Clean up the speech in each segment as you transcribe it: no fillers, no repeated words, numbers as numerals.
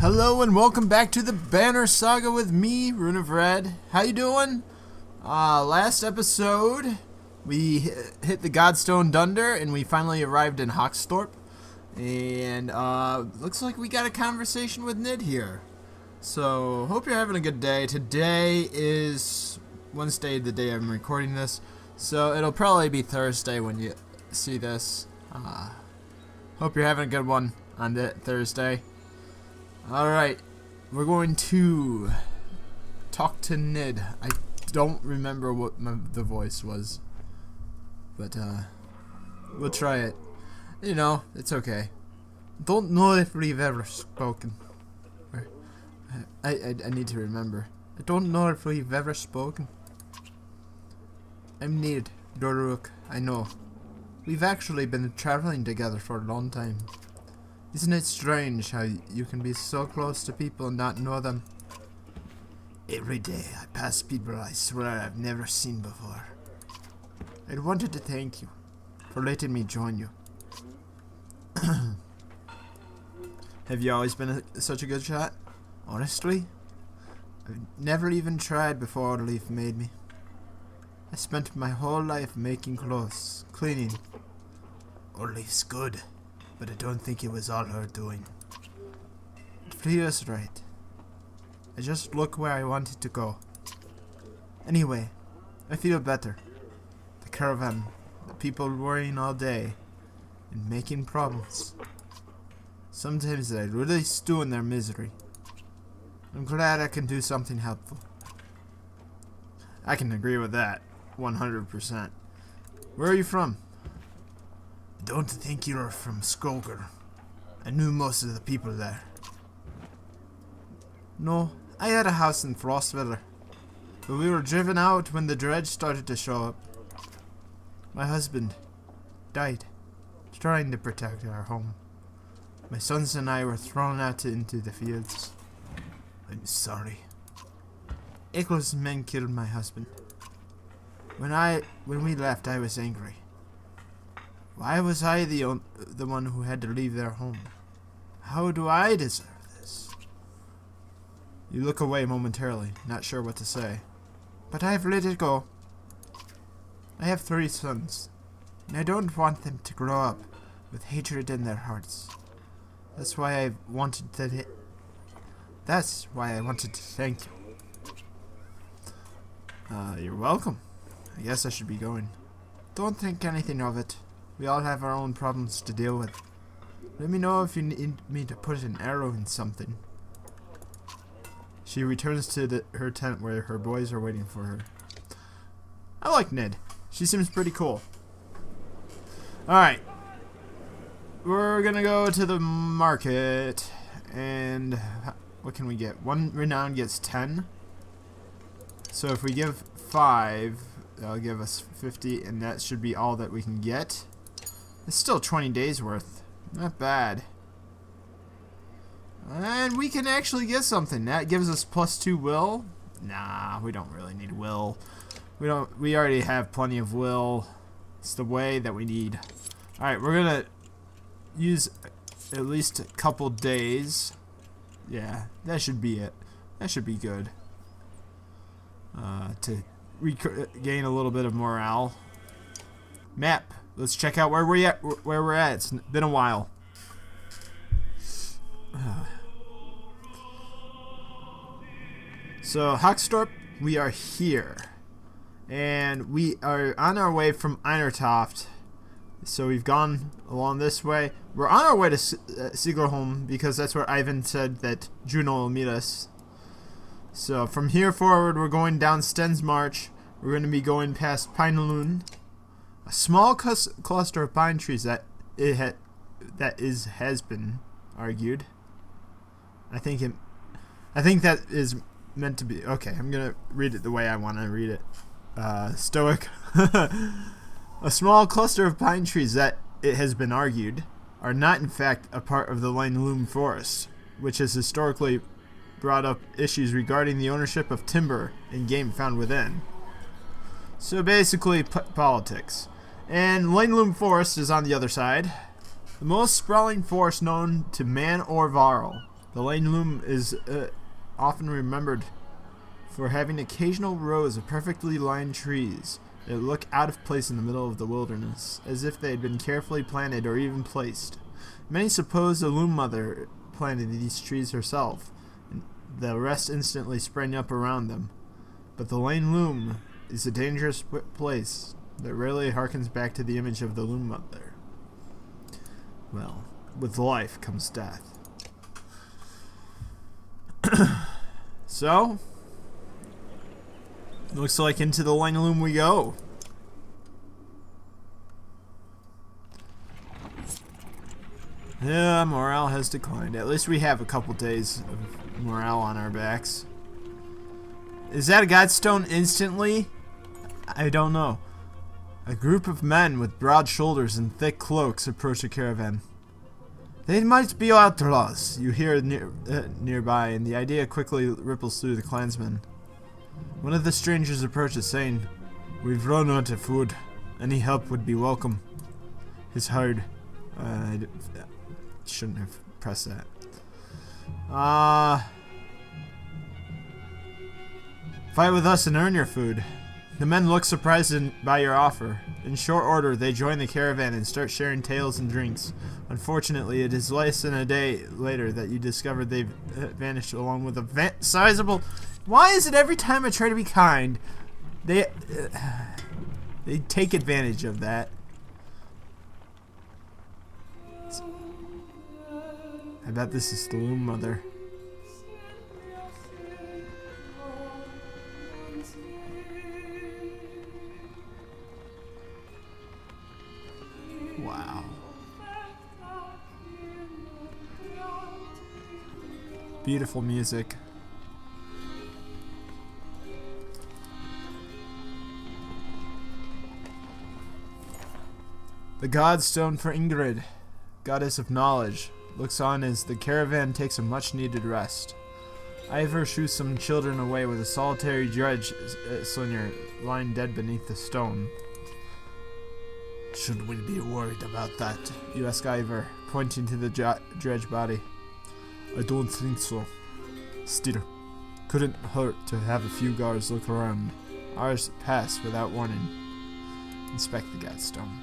Hello and welcome back to the Banner Saga with me, Rune of Red. How you doing? Last episode, we hit the Godstone Dunder and we finally arrived in Hoxthorpe. And looks like we got a conversation with Nid here. So, hope you're having a good day. Today is Wednesday, the day I'm recording this. So, it'll probably be Thursday when you see this. Hope you're having a good one on Thursday. Alright, we're going to talk to Nid. I don't remember what the voice was, but we'll try it. You know, it's okay. Don't know if we've ever spoken. I need to remember. I don't know if we've ever spoken. I'm Nid, Doruk, I know. We've actually been traveling together for a long time. Isn't it strange how you can be so close to people and not know them? Every day I pass people I swear I've never seen before. I wanted to thank you for letting me join you. Have you always been such a good shot? Honestly? I've never even tried before Leaf made me. I spent my whole life making clothes, cleaning. Leaf's good. But I don't think it was all her doing. It feels right. I just look where I wanted to go. Anyway, I feel better. The caravan, the people worrying all day, and making problems. Sometimes I really stew in their misery. I'm glad I can do something helpful. I can agree with that, 100%. Where are you from? Don't think you're from Skoger. I knew most of the people there. No, I had a house in Frostviller, but we were driven out when the Dredge started to show up. My husband died, trying to protect our home. My sons and I were thrown out into the fields. I'm sorry. Echo's men killed my husband. When we left, I was angry. Why was I the one who had to leave their home? How do I deserve this? You look away momentarily, not sure what to say. But I've let it go. I have 3 sons, and I don't want them to grow up with hatred in their hearts. That's why I wanted to thank you. You're welcome. I guess I should be going. Don't think anything of it. We all have our own problems to deal with. Let me know if you need me to put an arrow in something. She returns to her tent where her boys are waiting for her. I like Nid. She seems pretty cool. Alright. We're gonna go to the market. And what can we get? 1 renown gets 10. So if we give 5, that'll give us 50. And that should be all that we can get. It's still 20 days worth. Not bad. And we can actually get something. That gives us +2 will. Nah, we don't really need will. We already have plenty of will. It's the way that we need. Alright, we're gonna use at least a couple days. Yeah, that should be it. That should be good. To gain a little bit of morale. Map. Let's check out where we're at. It's been a while. So Hoxthorpe, we are here, and we are on our way from Einertoft. So we've gone along this way. We're on our way to Sigelholm because that's where Ivan said that Juno will meet us. So from here forward, we're going down Sten's March. We're going to be going past Pinelune. A small cluster of pine trees that has been argued. I think that is meant to be okay. I'm gonna read it the way I want to read it. Stoic. A small cluster of pine trees that it has been argued are not in fact a part of the Lynloom Forest, which has historically brought up issues regarding the ownership of timber and game found within. So basically, politics. And Lynloom Forest is on the other side. The most sprawling forest known to man or Varl. The lane loom is often remembered for having occasional rows of perfectly lined trees that look out of place in the middle of the wilderness, as if they had been carefully planted or even placed. Many suppose the loom mother planted these trees herself, and the rest instantly sprang up around them. But the lane loom is a dangerous place that rarely harkens back to the image of the loom mother. Well, with life comes death. So, looks like into the lane loom we go. Yeah, morale has declined. At least we have a couple days of morale on our backs. Is that a Godstone instantly? I don't know. A group of men with broad shoulders and thick cloaks approach the caravan. They might be outlaws, you hear nearby, and the idea quickly ripples through the clansmen. One of the strangers approaches, saying, "We've run out of food. Any help would be welcome." His hard... I shouldn't have pressed that. Fight with us and earn your food. The men look surprised by your offer. In short order, they join the caravan and start sharing tales and drinks. Unfortunately, it is less than a day later that you discover they've vanished along with a sizable... Why is it every time I try to be kind, they take advantage of that? I bet this is the loom mother. Wow. Beautiful music. The Godstone for Ingrid, goddess of knowledge, looks on as the caravan takes a much-needed rest. Ivor shoos some children away with a solitary dredge slinger lying dead beneath the stone. Should we be worried about that? You ask Ivor, pointing to the dredge body. I don't think so. Still, couldn't hurt to have a few guards look around. Ours pass without warning. Inspect the Godstone.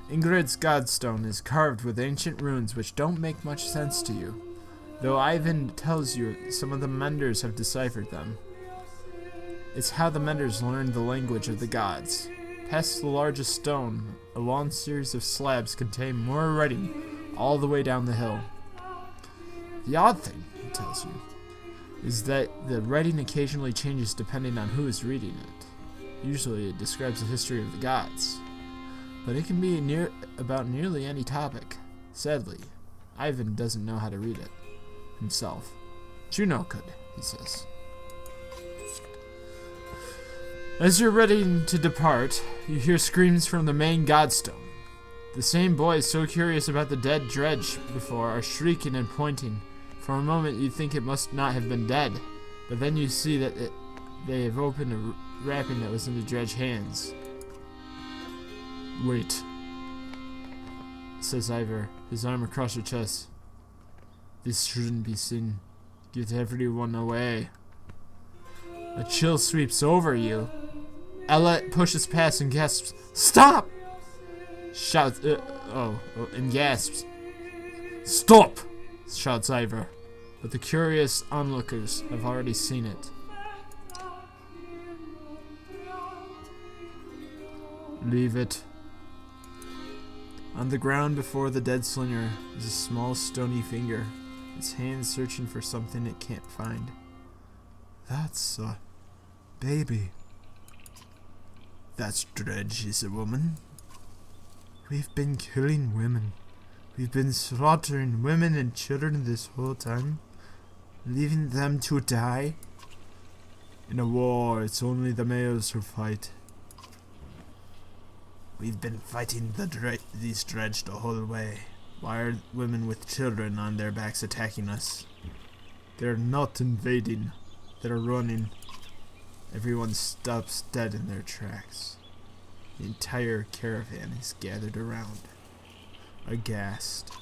Ingrid's Godstone is carved with ancient runes which don't make much sense to you, though Ivan tells you some of the menders have deciphered them. It's how the menders learned the language of the gods. Past the largest stone, a long series of slabs contain more writing all the way down the hill. The odd thing, he tells you, is that the writing occasionally changes depending on who is reading it. Usually it describes the history of the gods, but it can be about nearly any topic. Sadly, Ivan doesn't know how to read it himself. Juno could, he says. As you're ready to depart, you hear screams from the main Godstone. The same boys so curious about the dead Dredge before are shrieking and pointing. For a moment you think it must not have been dead, but then you see that they have opened a wrapping that was in the Dredge hands. Wait, says Ivor, his arm across her chest. This shouldn't be seen. Get everyone away. A chill sweeps over you. Ella pushes past and gasps, "Stop!" Shouts, and gasps. "Stop!" shouts Ivor. But the curious onlookers have already seen it. Leave it. On the ground before the dead slinger is a small stony finger, its hands searching for something it can't find. That's a baby. That's Dredge, is a woman. We've been killing women. We've been slaughtering women and children this whole time, leaving them to die. In a war, it's only the males who fight. We've been fighting these Dredge the whole way. Why are women with children on their backs attacking us? They're not invading. They're running. Everyone stops dead in their tracks. The entire caravan is gathered around, aghast.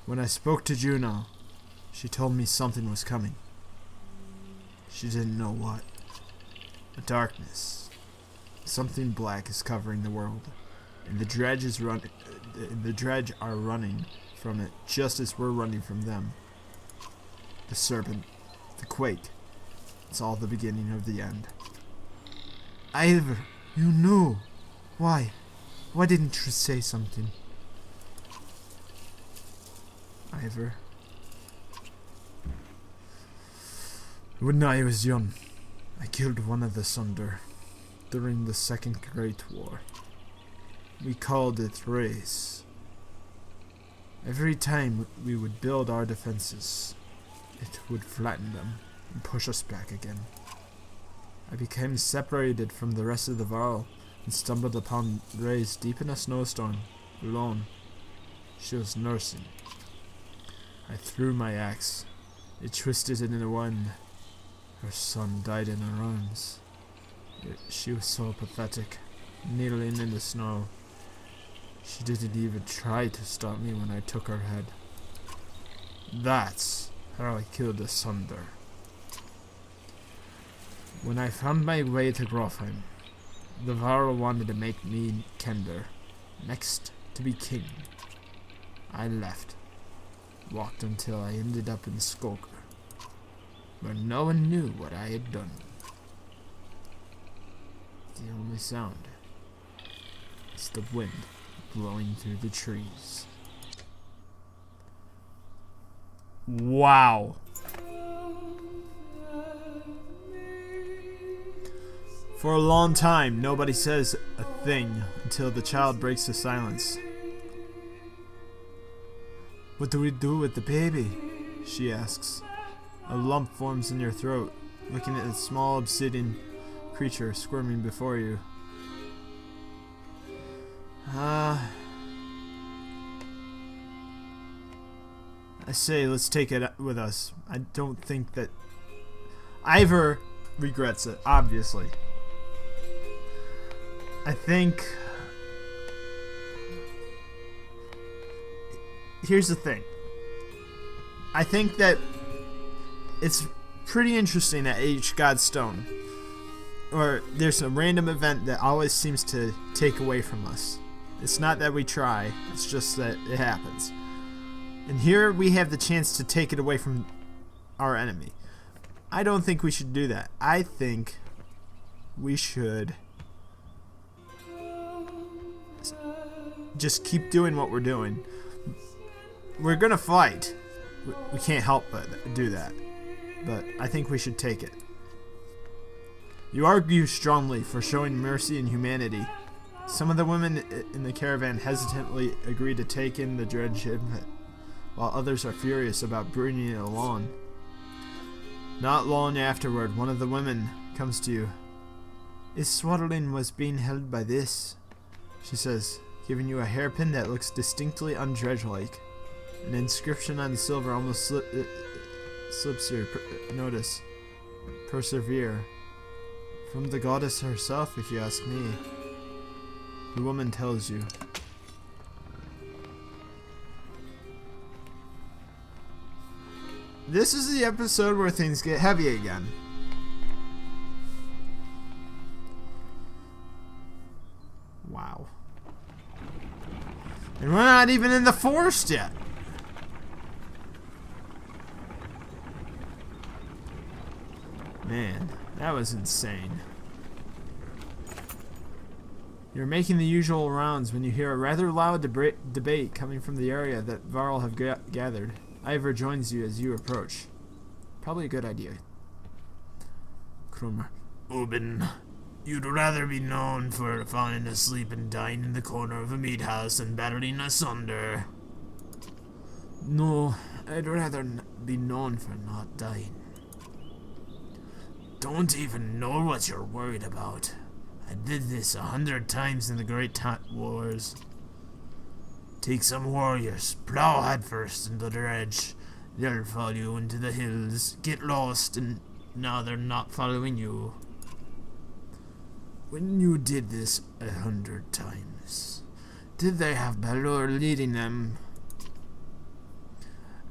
When I spoke to Juno, she told me something was coming. She didn't know what. A darkness. Something black is covering the world, and the Dredge are running from it just as we're running from them. The serpent, the quake. It's all the beginning of the end. Ivor, you knew. Why? Why didn't you say something? Ivor. When I was young, I killed one of the Sunder during the Second Great War. We called it race. Every time we would build our defenses, it would flatten them and push us back again. I became separated from the rest of the Varl and stumbled upon Reyes deep in a snowstorm, alone. She was nursing. I threw my axe. It twisted it in the wind. Her son died in her arms. She was so pathetic, kneeling in the snow. She didn't even try to stop me when I took her head. That's how I killed the Sunder. When I found my way to Grofheim, the Varl wanted to make me Kender, next to be king. I left, walked until I ended up in Skoker, where no one knew what I had done. The only sound is the wind blowing through the trees. Wow. For a long time, nobody says a thing until the child breaks the silence. What do we do with the baby? She asks. A lump forms in your throat, looking at a small obsidian creature squirming before you. I say let's take it with us. I don't think that Ivor regrets it, obviously. I think here's the thing. I think that it's pretty interesting at each Godstone, or there's a random event that always seems to take away from us. It's not that we try, it's just that it happens. And here we have the chance to take it away from our enemy. I don't think we should do that. I think we should just keep doing what we're doing. We're gonna fight. We can't help but do that. But I think we should take it. You argue strongly for showing mercy and humanity. Some of the women in the caravan hesitantly agree to take in the Dredge infant, while others are furious about bringing it along. Not long afterward, one of the women comes to you. His swaddling was being held by this, she says, giving you a hairpin that looks distinctly undredge-like. An inscription on the silver almost slips your notice. Persevere. From the goddess herself, if you ask me. The woman tells you. This is the episode where things get heavy again. Wow. And we're not even in the forest yet. Man, that was insane. You're making the usual rounds when you hear a rather loud debate coming from the area that Varl have gathered. Ivor joins you as you approach. Probably a good idea. Krumer. Ubin, you'd rather be known for falling asleep and dying in the corner of a meat house than battling asunder. No, I'd rather be known for not dying. Don't even know what you're worried about. I did this 100 times in the Great Wars. Take some warriors, plow headfirst into the Dredge. They'll follow you into the hills, get lost, and now they're not following you. When you did this 100 times, did they have Balor leading them?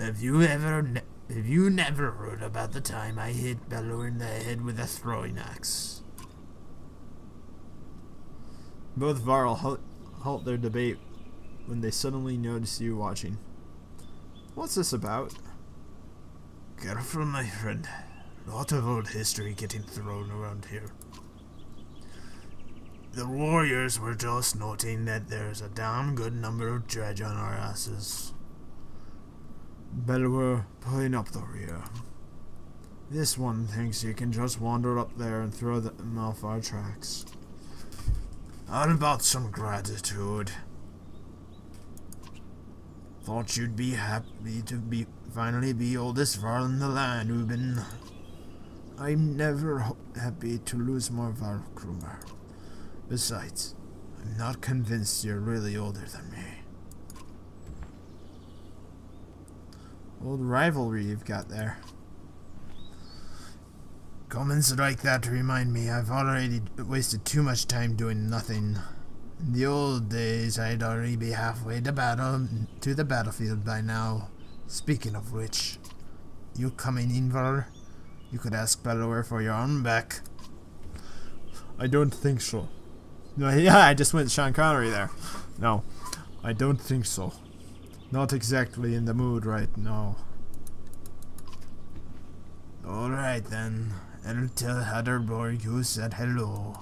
Have you never heard about the time I hit Bellower in the head with a throwing axe? Both Varl halt their debate when they suddenly notice you watching. What's this about? Careful, my friend. Lot of old history getting thrown around here. The warriors were just noting that there's a damn good number of dredge on our asses. Bellower pulling up the rear. This one thinks he can just wander up there and throw them off our tracks. All about some gratitude. Thought you'd be happy to finally be oldest Varl in the land, Reuben. I'm never happy to lose more Varl, Krumer. Besides, I'm not convinced you're really older than me. Old rivalry you've got there. Comments like that remind me I've already wasted too much time doing nothing. In the old days, I'd already be halfway to the battlefield by now. Speaking of which, you coming in, Varl? You could ask Bellower for your arm back. I don't think so. No, yeah, I just went Sean Connery there. No, I don't think so. Not exactly in the mood right now. Alright then, I'll tell Hatterborg you said hello.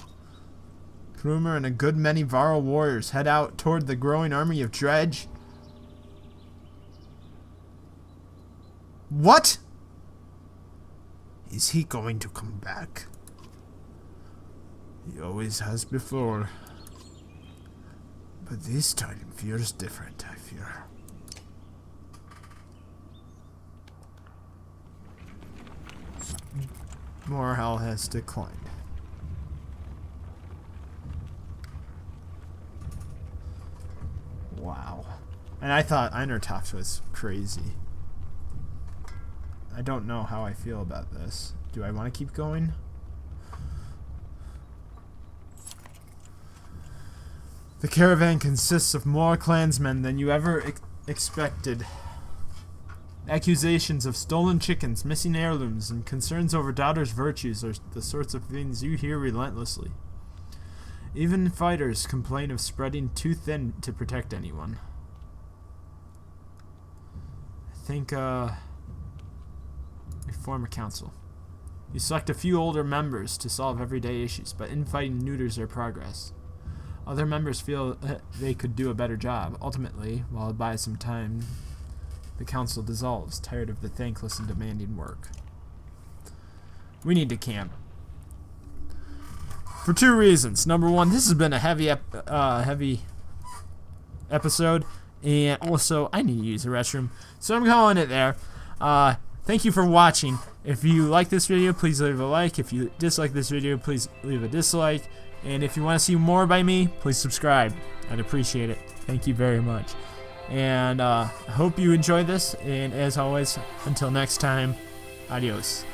Krumer and a good many Varl warriors head out toward the growing army of Dredge. What? Is he going to come back? He always has before. But this time feels different, I fear. Morale has declined. Wow. And I thought Einertoft was crazy. I don't know how I feel about this. Do I want to keep going? The caravan consists of more clansmen than you ever expected. Accusations of stolen chickens, missing heirlooms, and concerns over daughters' virtues are the sorts of things you hear relentlessly. Even fighters complain of spreading too thin to protect anyone. I think, we form a council. You select a few older members to solve everyday issues, but infighting neuters their progress. Other members feel that they could do a better job. Ultimately, while it buys some time, the council dissolves, tired of the thankless and demanding work. We need to camp. For two reasons. Number one, this has been a heavy episode, and also I need to use the restroom, so I'm calling it there. Thank you for watching. If you like this video, please leave a like. If you dislike this video, please leave a dislike. And if you want to see more by me, please subscribe. I'd appreciate it. Thank you very much. And I hope you enjoyed this. And as always, until next time, adios.